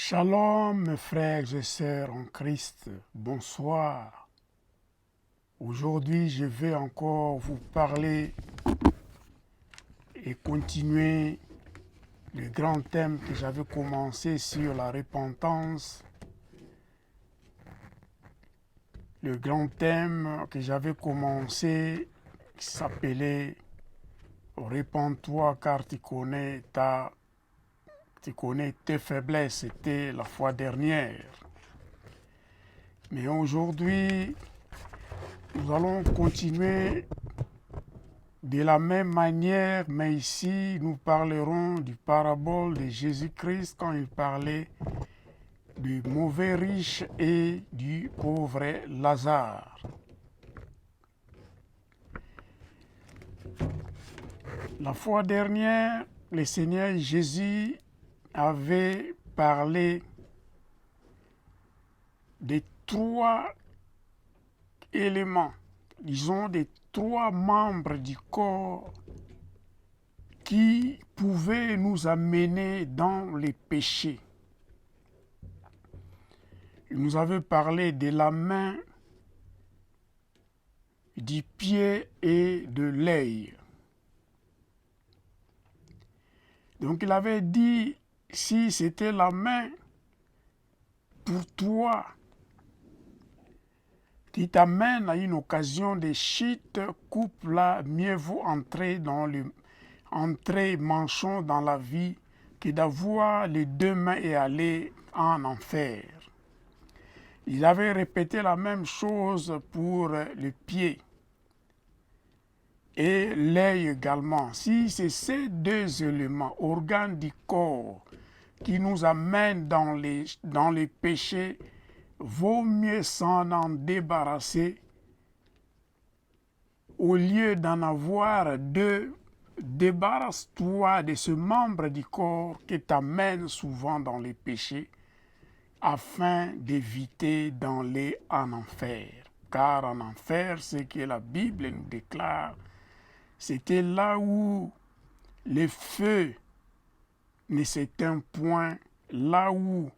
Shalom mes frères et sœurs en Christ, bonsoir. Aujourd'hui je vais encore vous parler et continuer le grand thème que j'avais commencé sur la repentance. Le grand thème que j'avais commencé qui s'appelait « Répands-toi car tu connais tes faiblesses », c'était la fois dernière. Mais aujourd'hui, nous allons continuer de la même manière, mais ici, nous parlerons du parabole de Jésus-Christ quand il parlait du mauvais riche et du pauvre Lazare. La fois dernière, le Seigneur Jésus avait parlé des trois éléments, disons des trois membres du corps qui pouvaient nous amener dans les péchés. Il nous avait parlé de la main, du pied et de l'œil. Donc il avait dit, si c'était la main, pour toi, qui t'amène à une occasion de chute, coupe-la, mieux vaut entrer manchon dans la vie que d'avoir les deux mains et aller en enfer. Il avait répété la même chose pour le pied et l'œil également. Si c'est ces deux éléments, organes du corps, qui nous amènent dans les péchés, vaut mieux en débarrasser au lieu d'en avoir deux. Débarrasse-toi de ce membre du corps qui t'amène souvent dans les péchés afin d'éviter d'aller en enfer. Car en enfer, ce que la Bible nous déclare, c'était là où le feu ne s'éteint point, là où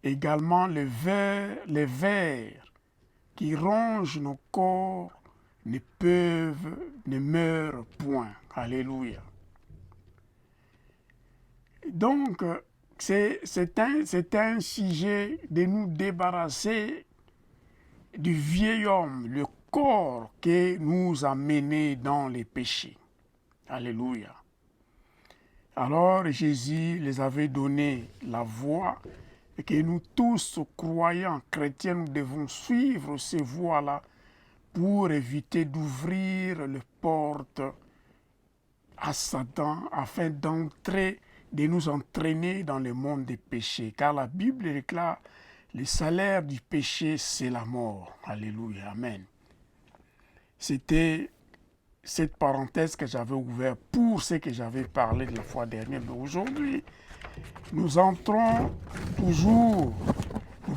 également les vers qui rongent nos corps ne meurent point. Alléluia. Donc, c'est un sujet de nous débarrasser du vieil homme, le corps qui nous a menés dans les péchés. Alléluia. Alors Jésus les avait donné la voie et que nous tous, croyants chrétiens, nous devons suivre ces voies-là pour éviter d'ouvrir les portes à Satan afin de nous entraîner dans le monde des péchés. Car la Bible déclare, le salaire du péché, c'est la mort. Alléluia, amen. C'était cette parenthèse que j'avais ouverte pour ce que j'avais parlé de la fois dernière. Mais aujourd'hui, nous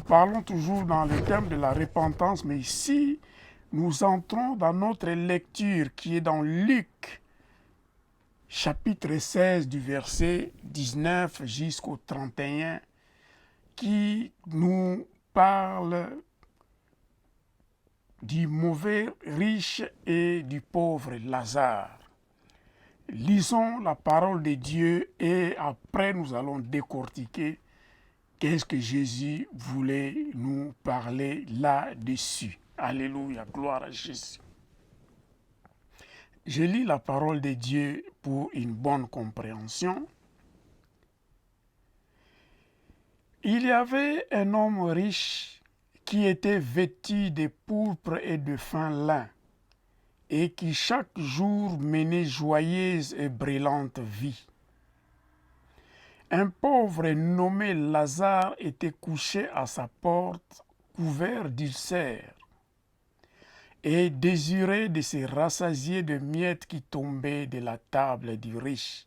parlons toujours dans le thème de la repentance, mais ici, nous entrons dans notre lecture qui est dans Luc, chapitre 16 du verset 19 jusqu'au 31, qui nous parle du mauvais riche et du pauvre Lazare. Lisons la parole de Dieu et après nous allons décortiquer qu'est-ce que Jésus voulait nous parler là-dessus. Alléluia, gloire à Jésus. Je lis la parole de Dieu pour une bonne compréhension. Il y avait un homme riche qui était vêtu de pourpre et de fin lin, et qui chaque jour menait joyeuse et brillante vie. Un pauvre nommé Lazare était couché à sa porte, couvert d'ulcères, et désirait de se rassasier de miettes qui tombaient de la table du riche,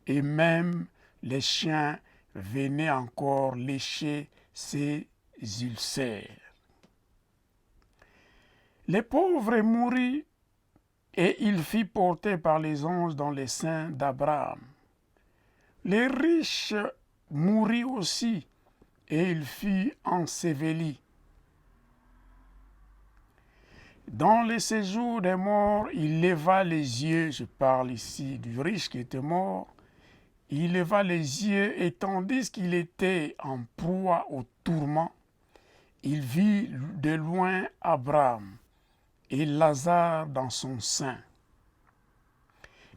et même les chiens venaient encore lécher ses ulcères. Le pauvre mourut, et il fut porté par les anges dans les seins d'Abraham. Le riche mourut aussi, et il fut enseveli. Dans le séjour des morts, il leva les yeux, je parle ici du riche qui était mort, il leva les yeux et tandis qu'il était en proie au tourment, il vit de loin Abraham et Lazare dans son sein.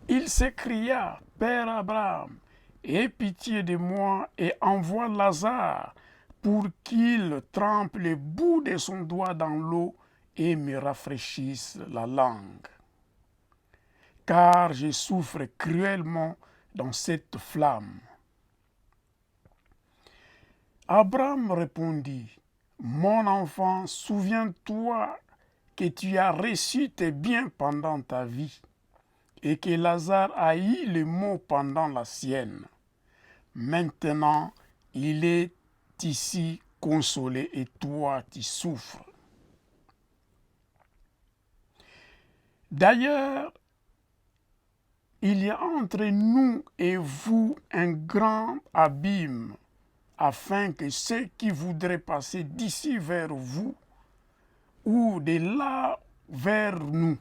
Il s'écria, Père Abraham, aie pitié de moi et envoie Lazare pour qu'il trempe le bout de son doigt dans l'eau et me rafraîchisse la langue. Car je souffre cruellement dans cette flamme. Abraham répondit, Mon enfant, souviens-toi que tu as reçu tes biens pendant ta vie, et que Lazare a eu les maux pendant la sienne. Maintenant, il est ici consolé et toi, tu souffres. D'ailleurs, il y a entre nous et vous un grand abîme, afin que ceux qui voudraient passer d'ici vers vous ou de là vers nous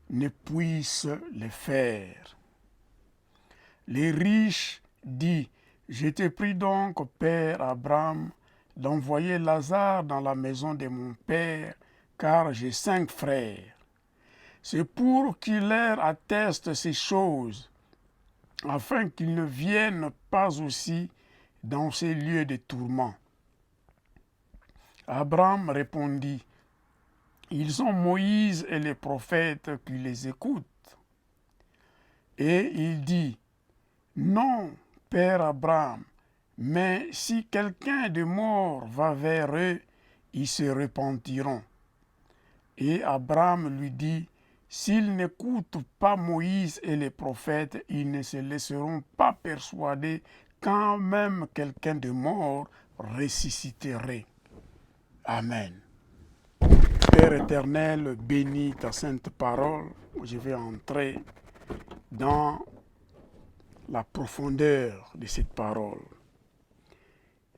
ne puissent le faire. Les riches dit, je te prie donc, Père Abraham, d'envoyer Lazare dans la maison de mon père, car j'ai 5 frères. C'est pour qu'il leur atteste ces choses, afin qu'ils ne viennent pas aussi dans ces lieux de tourment. Abraham répondit, ils ont Moïse et les prophètes qui les écoutent. Et il dit, non, Père Abraham, mais si quelqu'un de mort va vers eux, ils se repentiront. Et Abraham lui dit, s'ils n'écoutent pas Moïse et les prophètes, ils ne se laisseront pas persuader quand même quelqu'un de mort ressusciterait. Amen. Père éternel, bénis ta sainte parole. Je vais entrer dans la profondeur de cette parole.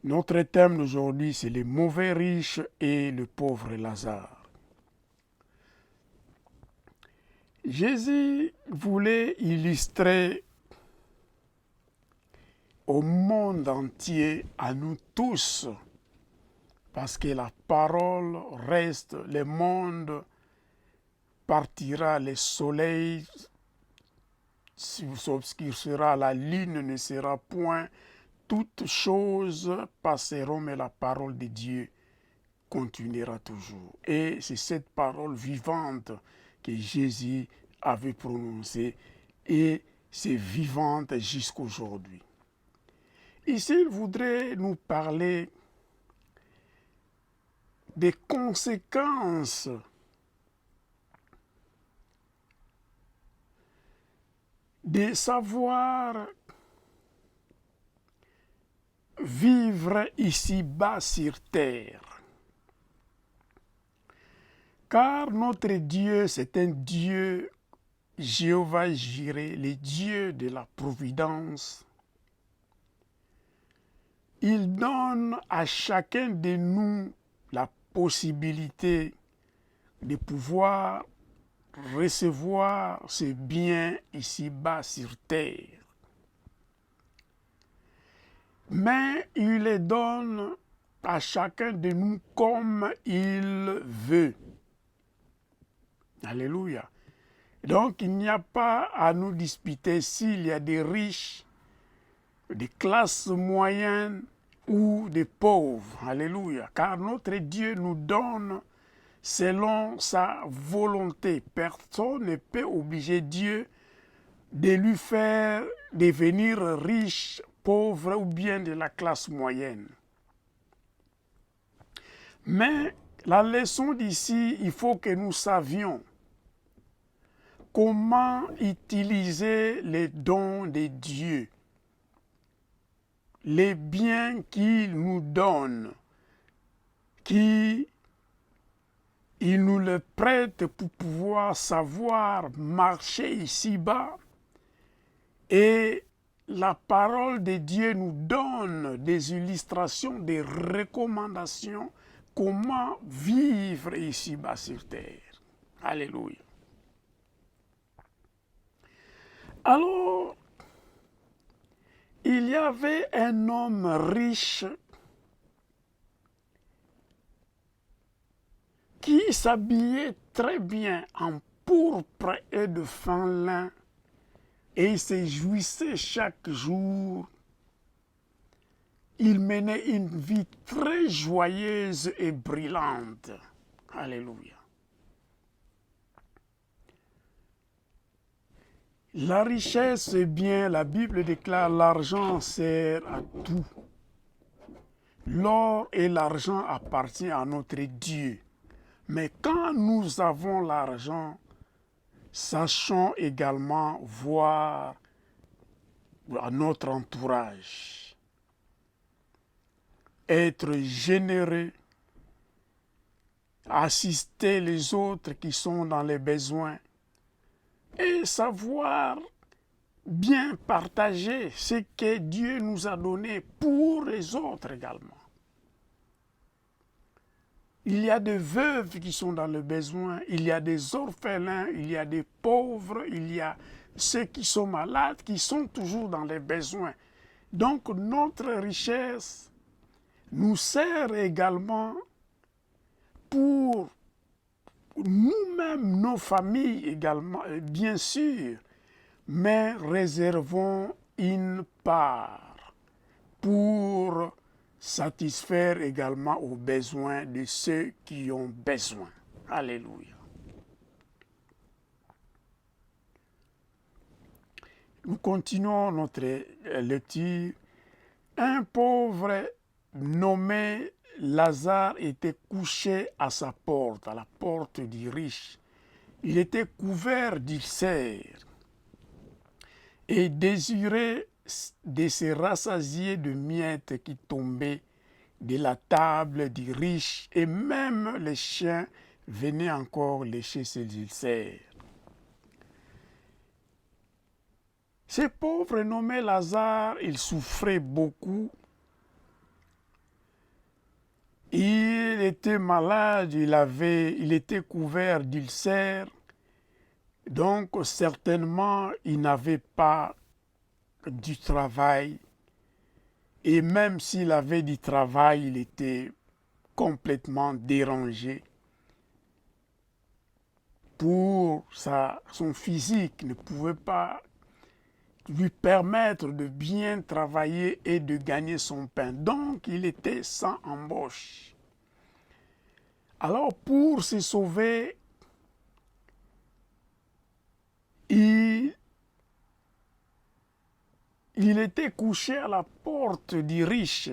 Notre thème d'aujourd'hui, c'est les mauvais riches et le pauvre Lazare. Jésus voulait illustrer au monde entier, à nous tous, parce que la parole reste, le monde partira, le soleil s'obscurcira, la lune ne sera point, toutes choses passeront, mais la parole de Dieu continuera toujours. Et c'est cette parole vivante que Jésus avait prononcée et c'est vivante jusqu'aujourd'hui. Ici, il voudrait nous parler des conséquences de savoir vivre ici-bas sur terre. Car notre Dieu, c'est un Dieu, Jéhovah Jireh, le Dieu de la providence. Il donne à chacun de nous la possibilité de pouvoir recevoir ses biens ici-bas sur terre. Mais il les donne à chacun de nous comme il veut. Alléluia. Donc il n'y a pas à nous disputer s'il y a des riches, des classes moyennes ou des pauvres. Alléluia. Car notre Dieu nous donne selon sa volonté. Personne ne peut obliger Dieu de lui faire devenir riche, pauvre ou bien de la classe moyenne. Mais la leçon d'ici, il faut que nous savions comment utiliser les dons de Dieu, les biens qu'il nous donne, qu'il nous le prête pour pouvoir savoir marcher ici-bas et la parole de Dieu nous donne des illustrations, des recommandations, comment vivre ici-bas sur terre. Alléluia. Alors, il y avait un homme riche qui s'habillait très bien en pourpre et de fin lin et se jouissait chaque jour. Il menait une vie très joyeuse et brillante. Alléluia. La richesse, eh bien, la Bible déclare, l'argent sert à tout. L'or et l'argent appartiennent à notre Dieu. Mais quand nous avons l'argent, sachons également voir à notre entourage, être généreux, assister les autres qui sont dans les besoins et savoir bien partager ce que Dieu nous a donné pour les autres également. Il y a des veuves qui sont dans le besoin, il y a des orphelins, il y a des pauvres, il y a ceux qui sont malades, qui sont toujours dans les besoins. Donc notre richesse nous sert également pour nous-mêmes, nos familles également, bien sûr, mais réservons une part pour satisfaire également aux besoins de ceux qui ont besoin. Alléluia. Nous continuons notre lecture. Un pauvre nommé Lazare était couché à sa porte, à la porte du riche. Il était couvert d'ulcères et désirait de se rassasier de miettes qui tombaient de la table du riche, et même les chiens venaient encore lécher ses ulcères. Ce pauvre nommé Lazare, il souffrait beaucoup. Il était malade, il était couvert d'ulcères, donc certainement il n'avait pas du travail. Et même s'il avait du travail, il était complètement dérangé. Pour son physique ne pouvait pas lui permettre de bien travailler et de gagner son pain. Donc, il était sans embauche. Alors, pour se sauver, il était couché à la porte du riche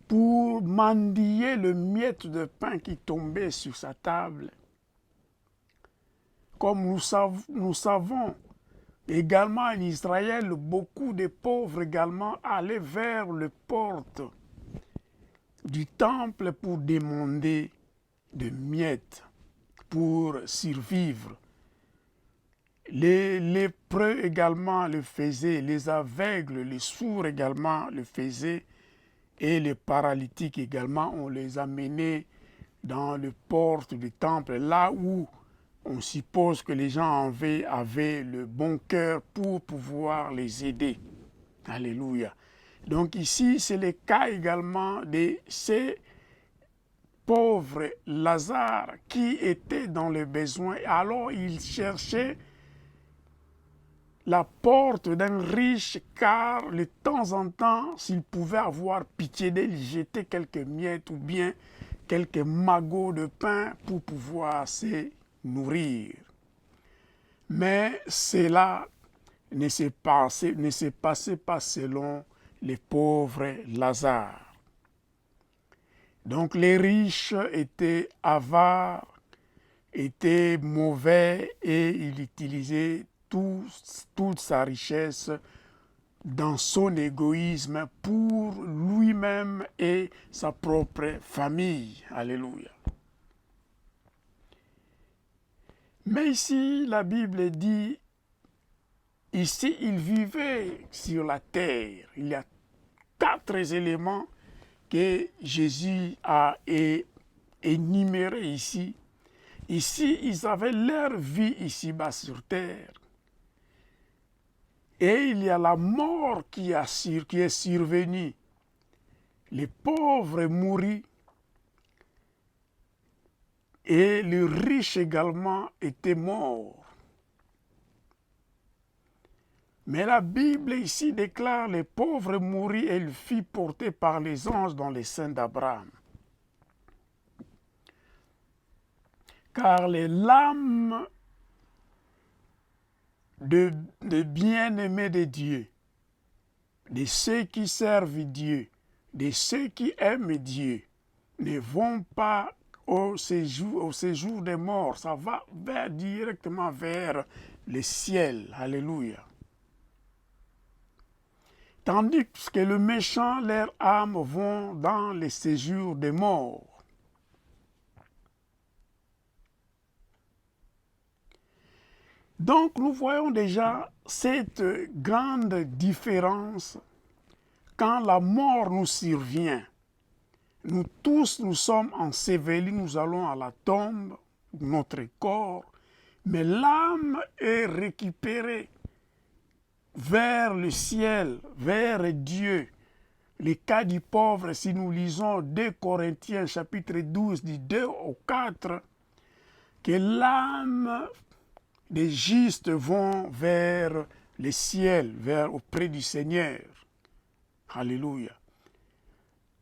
pour mendier le miette de pain qui tombait sur sa table. Comme nous savons, également en Israël, beaucoup de pauvres également allaient vers les portes du temple pour demander de miettes pour survivre. Les lépreux également le faisaient, les aveugles, les sourds également le faisaient, et les paralytiques également, on les amenait dans les portes du temple, là où on suppose que les gens avaient le bon cœur pour pouvoir les aider. Alléluia. Donc ici, c'est le cas également de ces pauvres Lazare qui étaient dans le besoin. Alors il cherchait la porte d'un riche, car de temps en temps, s'il pouvait avoir pitié d'elle, il jetait quelques miettes ou bien quelques magots de pain pour pouvoir se nourrir. Mais cela ne se passait pas selon les pauvres Lazare. Donc les riches étaient avares, étaient mauvais, et il utilisait toute sa richesse dans son égoïsme pour lui-même et sa propre famille. Alléluia. Mais ici, la Bible dit ici, il vivait sur la terre. Il y a 4 éléments que Jésus a énumérés ici. Ici, ils avaient leur vie ici-bas sur terre. Et il y a la mort qui est survenue. Les pauvres moururent et les riches également étaient morts. Mais la Bible ici déclare les pauvres moururent et ils furent portés par les anges dans les seins d'Abraham. Car les larmes de bien-aimés de Dieu, de ceux qui servent Dieu, de ceux qui aiment Dieu, ne vont pas au séjour des morts. Ça va directement vers le ciel. Alléluia. Tandis que le méchant, leurs âmes vont dans les séjours des morts. Donc nous voyons déjà cette grande différence quand la mort nous survient. Nous tous, nous sommes ensevelis, nous allons à la tombe, notre corps, mais l'âme est récupérée vers le ciel, vers Dieu. Le cas du pauvre, si nous lisons 2 Corinthiens chapitre 12, du 2 au 4, que l'âme des justes vont vers le ciel, auprès du Seigneur. Alléluia.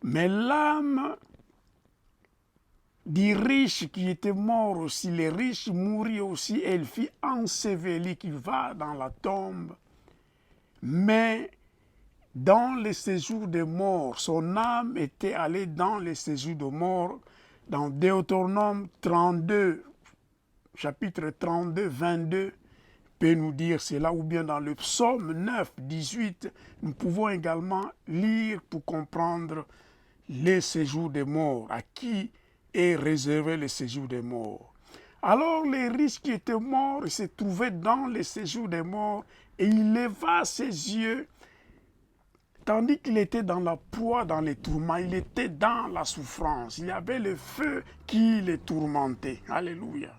Mais l'âme des riches qui étaient morts aussi, les riches moururent aussi, elle fut ensevelie, qui va dans la tombe. Mais dans le séjour des morts, son âme était allée dans le séjour des morts, dans Deutéronome 32, chapitre 32, 22, peut nous dire cela, ou bien dans le psaume 9, 18, nous pouvons également lire pour comprendre le séjour des morts, à qui est réservé le séjour des morts. Alors les riches qui étaient morts se trouvaient dans le séjour des morts, et il leva ses yeux, tandis qu'il était dans la proie, dans les tourments, il était dans la souffrance, il y avait le feu qui les tourmentait. Alléluia.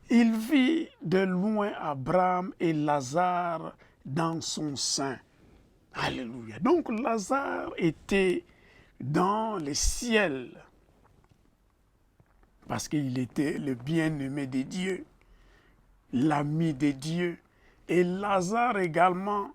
Il vit de loin Abraham et Lazare dans son sein. Alléluia. Donc Lazare était dans le ciel parce qu'il était le bien-aimé de Dieu, l'ami de Dieu. Et Lazare également,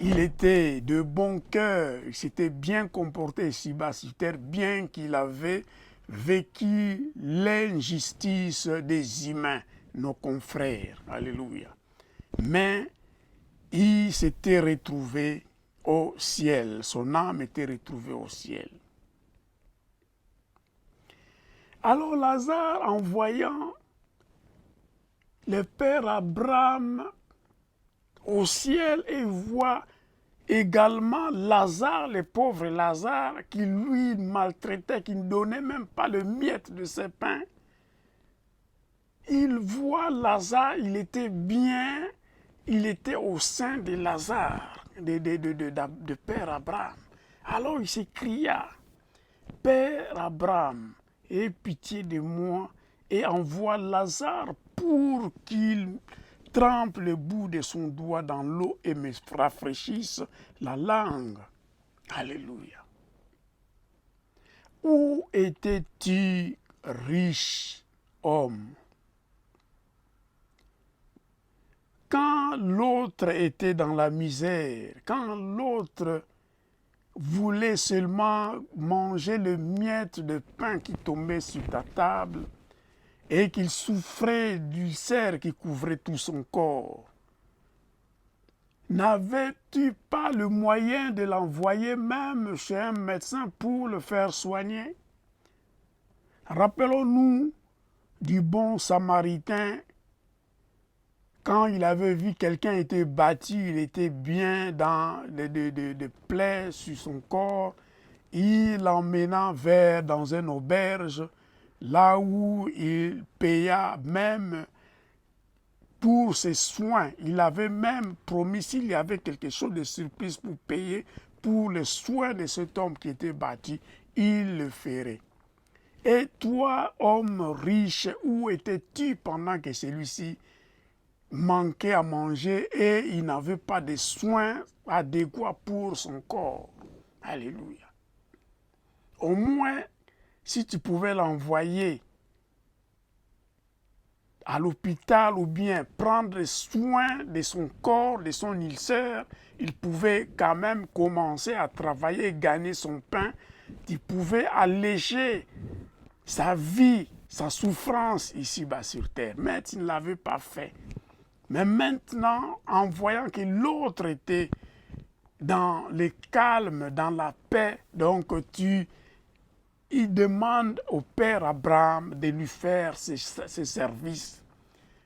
il était de bon cœur, il s'était bien comporté ici-bas sur terre, bien qu'il avait vécu l'injustice des humains, nos confrères. Alléluia. Mais il s'était retrouvé au ciel. Son âme était retrouvée au ciel. Alors Lazare, en voyant le père Abraham au ciel, et voit également Lazare, le pauvre Lazare, qui lui maltraitait, qui ne donnait même pas le miette de ses pains. Il voit Lazare, il était bien, il était au sein de Lazare, de Père Abraham. Alors il s'écria, Père Abraham, aie pitié de moi et envoie Lazare pour qu'il trempe le bout de son doigt dans l'eau et me rafraîchisse la langue. Alléluia. Où étais-tu, riche homme? Quand l'autre était dans la misère, quand l'autre voulait seulement manger le miette de pain qui tombait sur ta table et qu'il souffrait d'ulcère qui couvrait tout son corps, n'avais-tu pas le moyen de l'envoyer même chez un médecin pour le faire soigner? Rappelons-nous du bon Samaritain. Quand il avait vu quelqu'un était battu, il était bien dans des plaies sur son corps, il l'emmena dans une auberge, là où il paya même pour ses soins. Il avait même promis, s'il y avait quelque chose de surprise pour payer pour les soins de cet homme qui était bâti, il le ferait. Et toi, homme riche, où étais-tu pendant que celui-ci manquait à manger et il n'avait pas de soins adéquats pour son corps? Alléluia. Au moins, si tu pouvais l'envoyer à l'hôpital ou bien prendre soin de son corps, de son ulcère, il pouvait quand même commencer à travailler et gagner son pain. Tu pouvais alléger sa vie, sa souffrance ici-bas sur terre. Mais tu ne l'avais pas fait. Mais maintenant, en voyant que l'autre était dans le calme, dans la paix, donc il demande au Père Abraham de lui faire ses services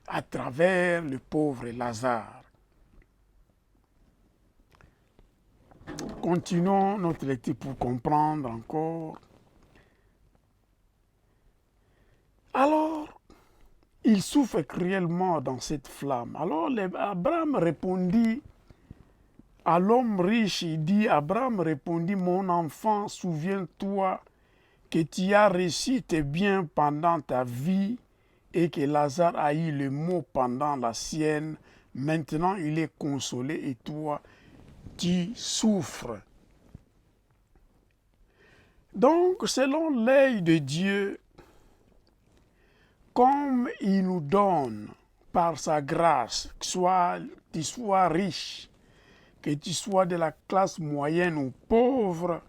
à travers le pauvre Lazare. Continuons notre lecture pour comprendre encore. Alors, il souffre cruellement dans cette flamme. Alors, Abraham répondit à l'homme riche, Abraham répondit, mon enfant, souviens-toi que tu as reçu tes biens pendant ta vie et que Lazare a eu le mot pendant la sienne. Maintenant, il est consolé et toi, tu souffres. Donc, selon l'œil de Dieu, comme il nous donne par sa grâce, que tu sois riche, que tu sois de la classe moyenne ou pauvre,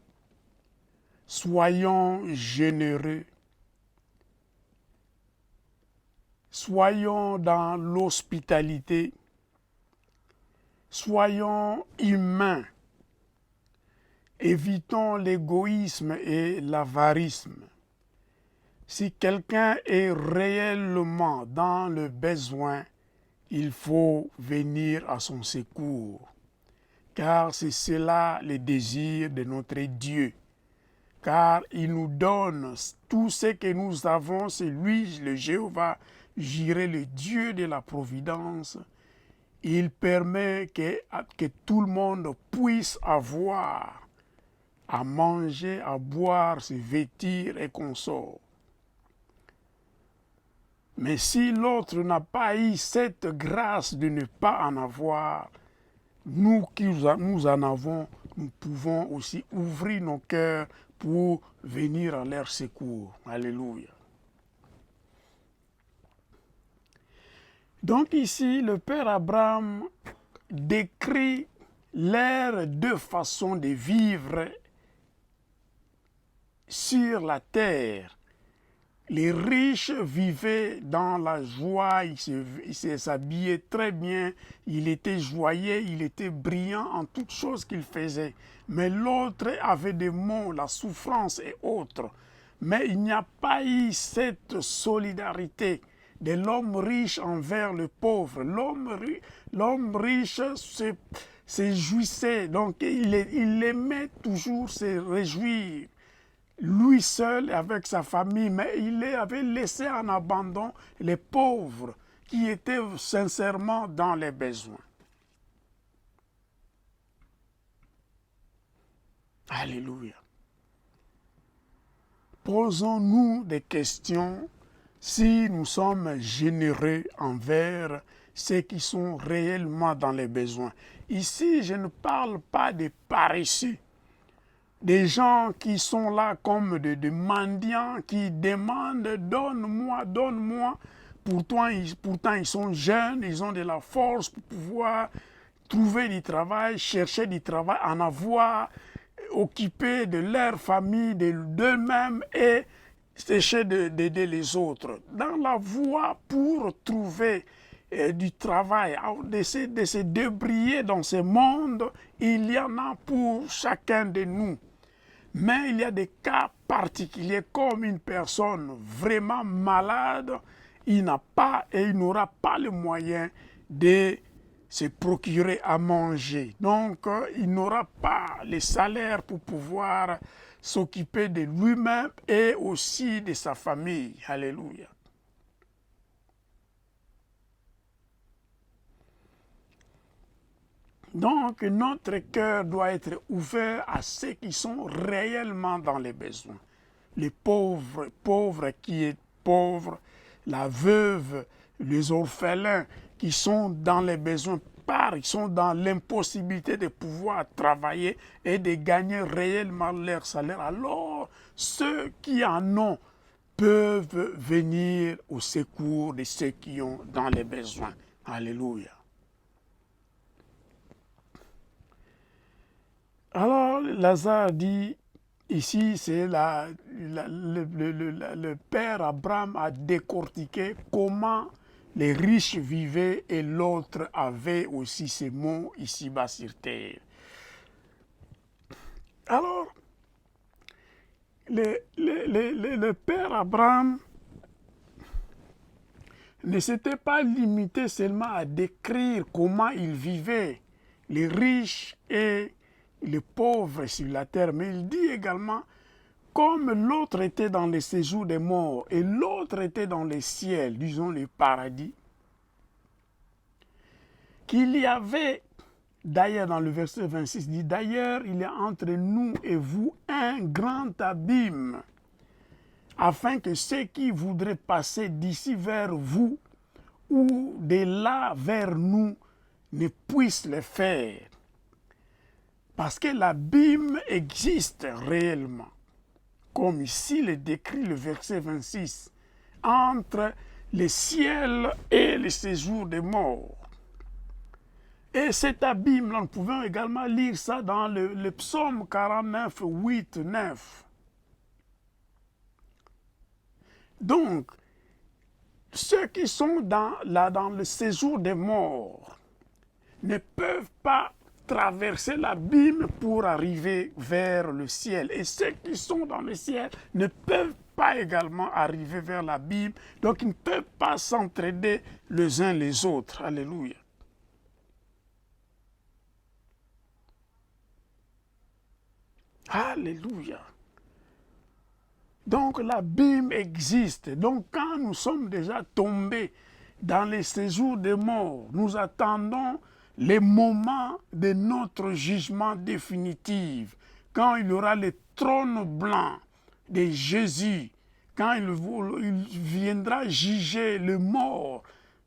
soyons généreux. Soyons dans l'hospitalité. Soyons humains. Évitons l'égoïsme et l'avarisme. Si quelqu'un est réellement dans le besoin, il faut venir à son secours, car c'est cela le désir de notre Dieu. Car il nous donne tout ce que nous avons, c'est lui, le Jéhovah, Jireh, le Dieu de la providence. Il permet que tout le monde puisse avoir à manger, à boire, se vêtir et consort. Mais si l'autre n'a pas eu cette grâce de ne pas en avoir, nous qui nous en avons, nous pouvons aussi ouvrir nos cœurs pour venir à leur secours. Alléluia. Donc ici, le Père Abraham décrit leurs deux façons de vivre sur la terre. Les riches vivaient dans la joie, ils s'habillaient très bien, il était joyeux, il était brillant en toutes choses qu'il faisait. Mais l'autre avait des maux, la souffrance et autres. Mais il n'y a pas eu cette solidarité de l'homme riche envers le pauvre. L'homme riche se jouissait, donc il aimait toujours se réjouir. Lui seul avec sa famille, mais il avait laissé en abandon les pauvres qui étaient sincèrement dans les besoins. Alléluia. Posons-nous des questions si nous sommes généreux envers ceux qui sont réellement dans les besoins. Ici, je ne parle pas des paresseux. Des gens qui sont là comme des mendiants qui demandent « donne-moi, donne-moi ». Pourtant, ils sont jeunes, ils ont de la force pour pouvoir trouver du travail, chercher du travail, en avoir, occuper de leur famille, d'eux-mêmes et chercher d'aider les autres. Dans la voie pour trouver du travail, d'essayer de se débrouiller dans ce monde, il y en a pour chacun de nous. Mais il y a des cas particuliers, comme une personne vraiment malade, il n'a pas et il n'aura pas le moyen de se procurer à manger. Donc, il n'aura pas le salaire pour pouvoir s'occuper de lui-même et aussi de sa famille. Alléluia. Donc, notre cœur doit être ouvert à ceux qui sont réellement dans les besoins. Les pauvres, pauvres qui est pauvre, la veuve, les orphelins qui sont dans les besoins, ils sont dans l'impossibilité de pouvoir travailler et de gagner réellement leur salaire. Alors, ceux qui en ont peuvent venir au secours de ceux qui ont dans les besoins. Alléluia. Alors, Lazare dit, ici, c'est le père Abraham a décortiqué comment les riches vivaient et l'autre avait aussi ses mots ici-bas sur terre. Alors, le père Abraham ne s'était pas limité seulement à décrire comment il vivait, les riches et les pauvres sur la terre, mais il dit également comme l'autre était dans le séjour des morts et l'autre était dans le ciel, disons le paradis, qu'il y avait, d'ailleurs dans le verset 26, dit d'ailleurs il y a entre nous et vous un grand abîme, afin que ceux qui voudraient passer d'ici vers vous ou de là vers nous ne puissent le faire. Parce que l'abîme existe réellement, comme ici le décrit le verset 26, entre le ciel et le séjour des morts. Et cet abîme-là, nous pouvons également lire ça dans le psaume 49, 8, 9. Donc, ceux qui sont dans le séjour des morts ne peuvent pas traverser l'abîme pour arriver vers le ciel. Et ceux qui sont dans le ciel ne peuvent pas également arriver vers l'abîme. Donc, ils ne peuvent pas s'entraider les uns les autres. Alléluia. Alléluia. Donc l'abîme existe. Donc quand nous sommes déjà tombés dans les séjours des morts, nous attendons les moments de notre jugement définitif. Quand il y aura le trône blanc de Jésus, quand il viendra juger le mort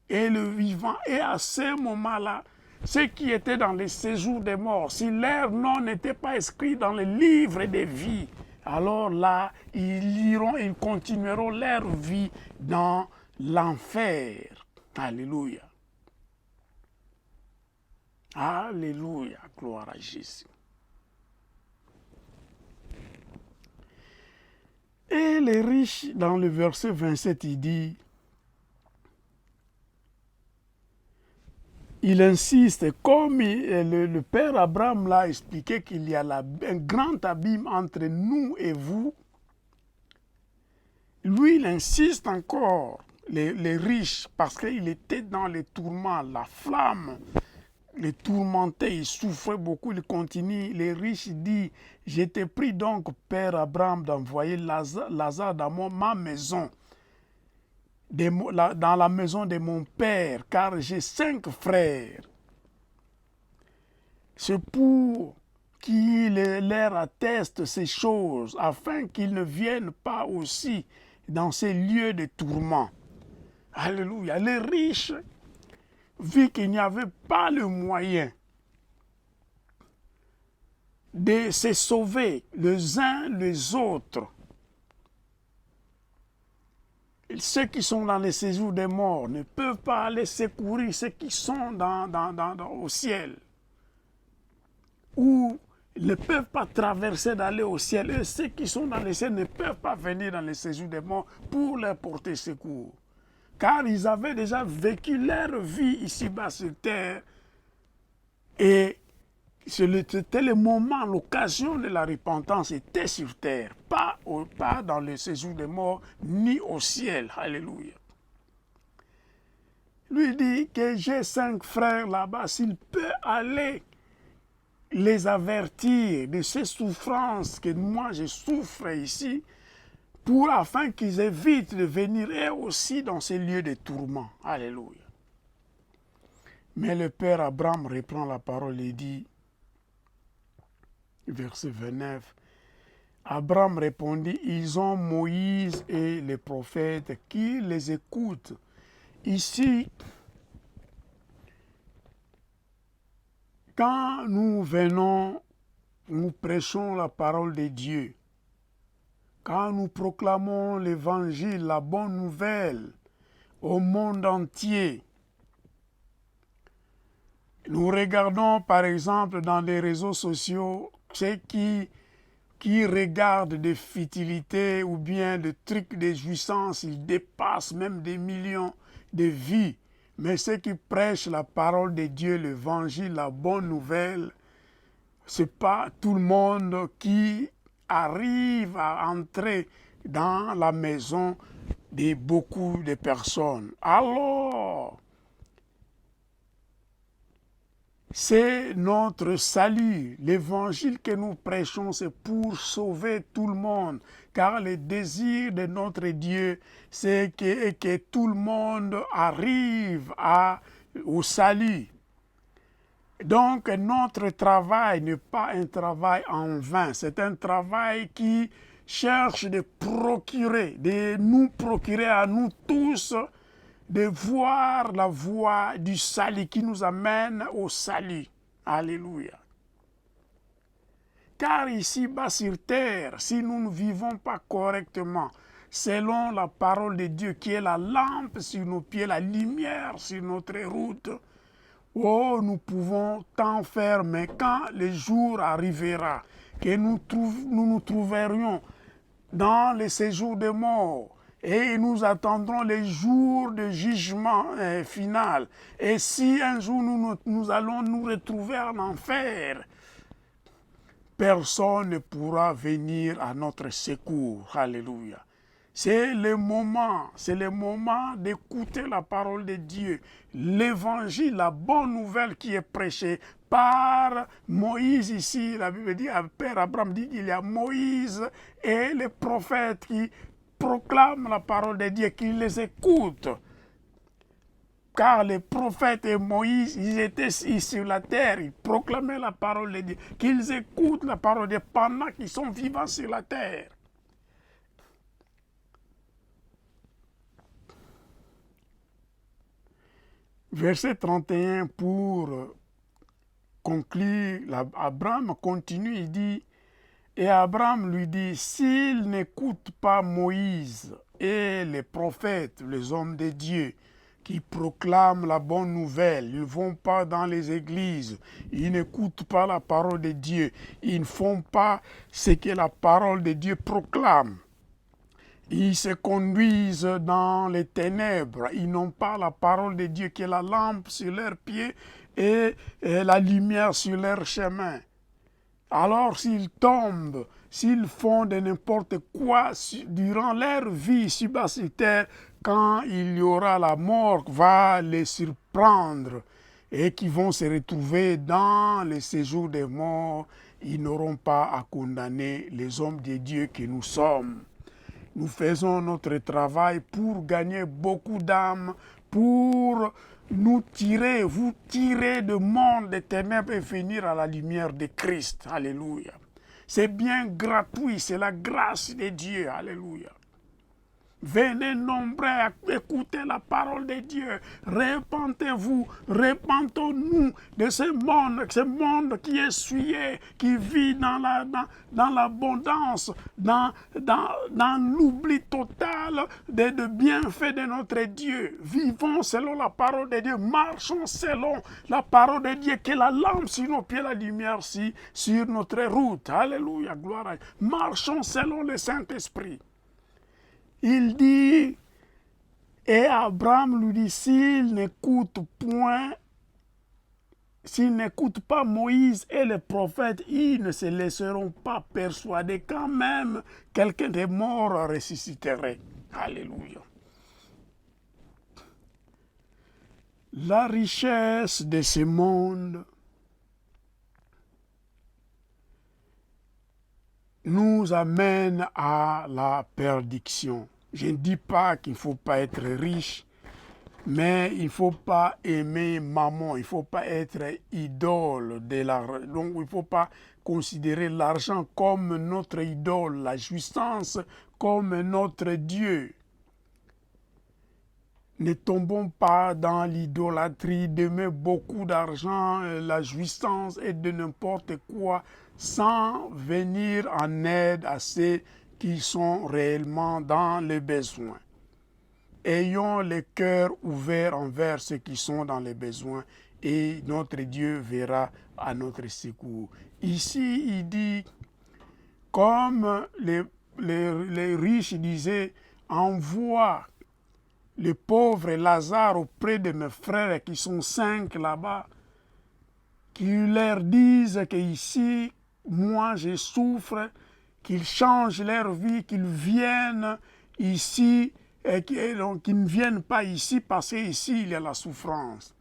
et le vivant. Et à ce moment-là, ceux qui étaient dans les séjours des morts, si leur nom n'était pas inscrit dans le livre des vies, alors là, ils continueront leur vie dans l'enfer. Alléluia. Alléluia. Gloire à Jésus. Et les riches, dans le verset 27, il dit, il insiste, comme le père Abraham l'a expliqué qu'il y a un grand abîme entre nous et vous, lui, il insiste encore, les riches, parce qu'il était dans les tourments, la flamme, les tourmentait, il souffrait beaucoup, il continue. Les riches disent, je t'ai pris donc, père Abraham, d'envoyer Lazare dans ma maison, dans la maison de mon père, car j'ai 5 frères. C'est pour qu'il leur atteste ces choses, afin qu'ils ne viennent pas aussi dans ces lieux de tourment. Alléluia. Les riches, vu qu'il n'y avait pas le moyen de se sauver les uns les autres, ceux qui sont dans les séjours des morts ne peuvent pas aller secourir ceux qui sont au ciel, ou ne peuvent pas traverser d'aller au ciel, et ceux qui sont dans le ciel ne peuvent pas venir dans les séjours des morts pour leur porter secours. Car ils avaient déjà vécu leur vie ici-bas sur terre, et c'était le moment, l'occasion de la repentance était sur terre, pas dans le séjour des morts, ni au ciel. Alléluia. Lui dit que j'ai 5 frères là-bas, s'il peut aller les avertir de ces souffrances que moi je souffre ici, afin qu'ils évitent de venir eux aussi dans ces lieux de tourment. Alléluia. Mais le père Abraham reprend la parole et dit, verset 29, Abraham répondit, ils ont Moïse et les prophètes qui les écoutent. Ici, quand nous venons, nous prêchons la parole de Dieu, quand nous proclamons l'évangile, la bonne nouvelle au monde entier, nous regardons par exemple dans les réseaux sociaux ceux qui regardent des futilités ou bien des trucs de jouissance, ils dépassent même des millions de vies. Mais ceux qui prêchent la parole de Dieu, l'évangile, la bonne nouvelle, ce n'est pas tout le monde qui arrive à entrer dans la maison de beaucoup de personnes. Alors, c'est notre salut. L'évangile que nous prêchons, c'est pour sauver tout le monde. Car le désir de notre Dieu, c'est que tout le monde arrive au salut. Donc, notre travail n'est pas un travail en vain. C'est un travail qui cherche de nous procurer à nous tous de voir la voie du salut qui nous amène au salut. Alléluia. Car ici-bas sur terre, si nous ne vivons pas correctement, selon la parole de Dieu qui est la lampe sur nos pieds, la lumière sur notre route, oh, nous pouvons tant faire, mais quand le jour arrivera, que nous trouverons dans le séjour des morts, et nous attendrons les jours de jugement final. Et si un jour nous allons nous retrouver en enfer, personne ne pourra venir à notre secours. Alléluia. C'est le moment d'écouter la parole de Dieu, l'évangile, la bonne nouvelle qui est prêchée par Moïse ici. La Bible dit, Père Abraham dit qu'il y a Moïse et les prophètes qui proclament la parole de Dieu, qui les écoutent. Car les prophètes et Moïse, ils étaient ici sur la terre, ils proclamaient la parole de Dieu, qu'ils écoutent la parole de Dieu pendant qu'ils sont vivants sur la terre. Verset 31, pour conclure, Abraham continue, il dit, et Abraham lui dit, s'il n'écoute pas Moïse et les prophètes, les hommes de Dieu, qui proclament la bonne nouvelle, ils ne vont pas dans les églises, ils n'écoutent pas la parole de Dieu, ils ne font pas ce que la parole de Dieu proclame. Ils se conduisent dans les ténèbres, ils n'ont pas la parole de Dieu qui est la lampe sur leurs pieds et la lumière sur leur chemin. Alors s'ils tombent, s'ils font de n'importe quoi durant leur vie sur-bas sur terre, quand il y aura la mort, va les surprendre et qui vont se retrouver dans le séjour des morts, ils n'auront pas à condamner les hommes de Dieu que nous sommes. Nous faisons notre travail pour gagner beaucoup d'âmes, pour vous tirer du monde des ténèbres et venir à la lumière de Christ. Alléluia. C'est bien gratuit, c'est la grâce de Dieu. Alléluia. Venez nombreux à écouter la parole de Dieu. Repentez-vous, repentons-nous de ce monde qui est souillé, qui vit dans l'abondance, dans l'oubli total des bienfaits de notre Dieu. Vivons selon la parole de Dieu, marchons selon la parole de Dieu, qui est la lampe sur nos pieds, la lumière sur notre route. Alléluia, gloire à Dieu. Marchons selon le Saint-Esprit. Il dit, et Abraham lui dit, s'il n'écoute pas Moïse et les prophètes, ils ne se laisseront pas persuader quand même quelqu'un des morts ressusciterait. Alléluia. La richesse de ce monde nous amène à la perdition. Je ne dis pas qu'il ne faut pas être riche, Mais il ne faut pas aimer maman, il ne faut pas être idole de l'argent. Donc il ne faut pas considérer l'argent comme notre idole, la jouissance comme notre Dieu. Ne tombons pas dans l'idolâtrie d'aimer beaucoup d'argent, la jouissance et de n'importe quoi sans venir en aide à ceux qui sont réellement dans les besoins. Ayons le cœur ouvert envers ceux qui sont dans les besoins et notre Dieu verra à notre secours. Ici, il dit, comme les riches disaient, envoie le pauvre Lazare auprès de mes frères qui sont 5 là-bas, qu'ils leur disent qu'ici, moi je souffre, qu'ils changent leur vie, qu'ils viennent ici, et qu'ils ne viennent pas ici parce qu'ici il y a la souffrance.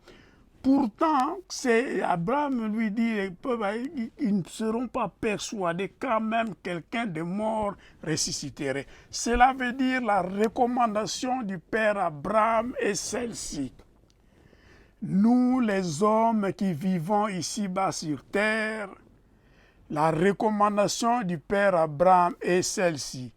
Pourtant, Abraham lui dit, ils ne seront pas persuadés quand même quelqu'un de mort ressusciterait. Cela veut dire la recommandation du Père Abraham est celle-ci. Nous, les hommes qui vivons ici-bas sur terre, la recommandation du Père Abraham est celle-ci.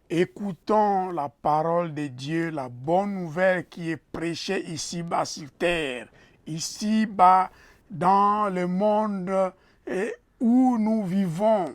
Écoutons la parole de Dieu, la bonne nouvelle qui est prêchée ici-bas sur terre. Ici-bas, dans le monde où nous vivons,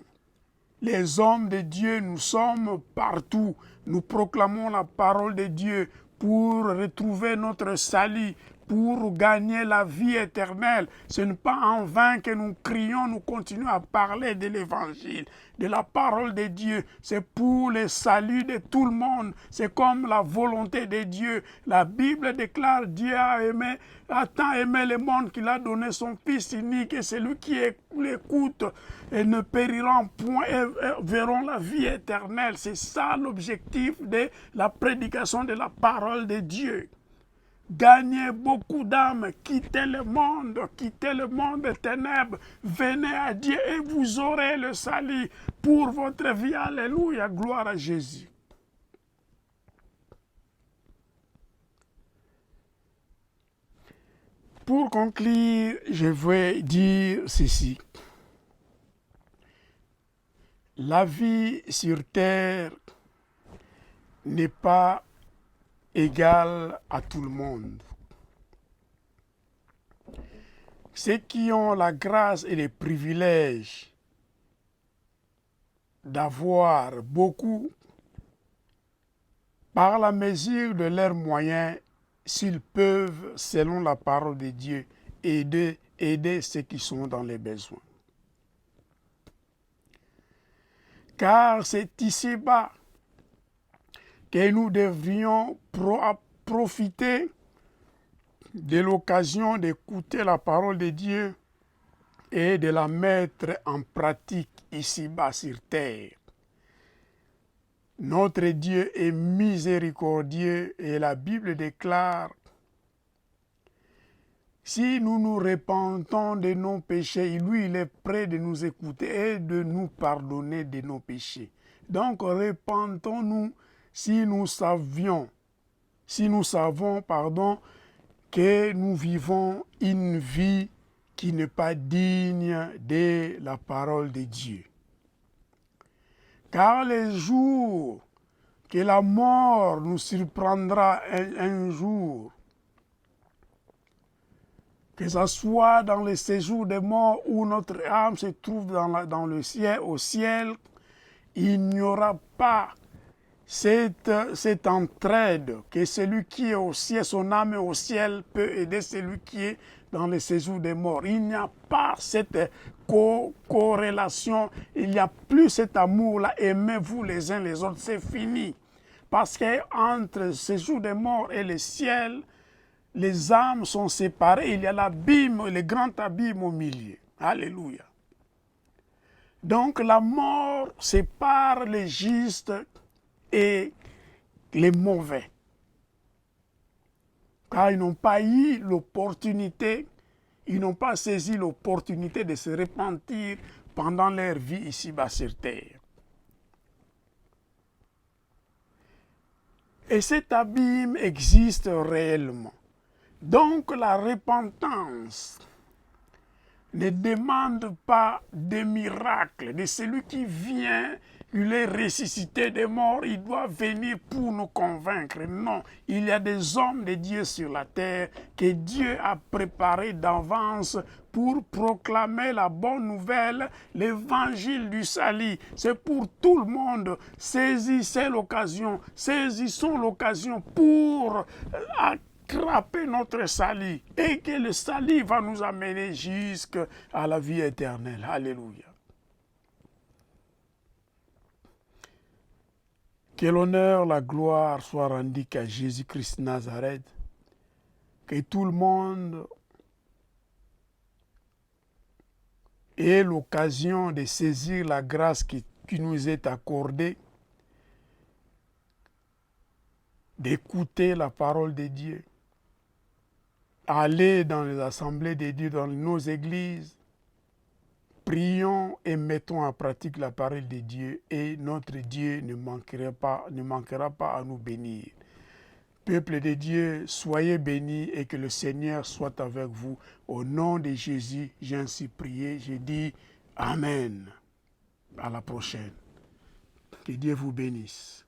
les hommes de Dieu, nous sommes partout. Nous proclamons la parole de Dieu pour retrouver notre salut, pour gagner la vie éternelle. Ce n'est pas en vain que nous crions, nous continuons à parler de l'évangile, de la parole de Dieu. C'est pour le salut de tout le monde. C'est comme la volonté de Dieu. La Bible déclare, Dieu a tant aimé le monde qu'il a donné son Fils unique, et celui qui l'écoute et ne périront point et verront la vie éternelle. C'est ça l'objectif de la prédication de la parole de Dieu. Gagnez beaucoup d'âmes, quittez le monde des ténèbres, venez à Dieu et vous aurez le salut pour votre vie. Alléluia, gloire à Jésus. Pour conclure, je vais dire ceci. La vie sur terre n'est pas égale à tout le monde. Ceux qui ont la grâce et les privilèges d'avoir beaucoup, par la mesure de leurs moyens, s'ils peuvent, selon la parole de Dieu, aider ceux qui sont dans les besoins. Car c'est ici-bas que nous devrions profiter de l'occasion d'écouter la parole de Dieu et de la mettre en pratique ici-bas sur terre. Notre Dieu est miséricordieux et la Bible déclare, si nous nous repentons de nos péchés, lui, il est prêt de nous écouter et de nous pardonner de nos péchés. Donc, repentons-nous si nous savons, que nous vivons une vie qui n'est pas digne de la parole de Dieu. Car les jours que la mort nous surprendra un jour, que ce soit dans le séjour des morts où notre âme se trouve dans le ciel, au ciel, il n'y aura pas cette entraide que celui qui est au ciel, son âme est au ciel, peut aider celui qui est dans le séjour des morts. Il n'y a pas cette corrélation, il n'y a plus cet amour-là, aimez-vous les uns les autres, c'est fini. Parce qu'entre le séjour des morts et le ciel, les âmes sont séparées, il y a l'abîme, le grand abîme au milieu. Alléluia. Donc la mort sépare les justes et les mauvais. Car ils n'ont pas eu l'opportunité, ils n'ont pas saisi l'opportunité de se repentir pendant leur vie ici-bas sur terre. Et cet abîme existe réellement. Donc la repentance ne demande pas de miracle de celui qui vient, il est ressuscité des morts, il doit venir pour nous convaincre. Non, il y a des hommes de Dieu sur la terre que Dieu a préparés d'avance pour proclamer la bonne nouvelle, l'évangile du salut. C'est pour tout le monde. Saisissez l'occasion, saisissons l'occasion pour attraper notre salut et que le salut va nous amener jusqu'à la vie éternelle. Alléluia. Que l'honneur, la gloire soit rendue à Jésus-Christ Nazareth. Que tout le monde ait l'occasion de saisir la grâce qui nous est accordée, d'écouter la parole de Dieu, aller dans les assemblées de Dieu, dans nos églises, prions et mettons en pratique la parole de Dieu et notre Dieu ne manquera pas à nous bénir. Peuple de Dieu, soyez bénis et que le Seigneur soit avec vous. Au nom de Jésus, j'ai ainsi prié, j'ai dit Amen. À la prochaine. Que Dieu vous bénisse.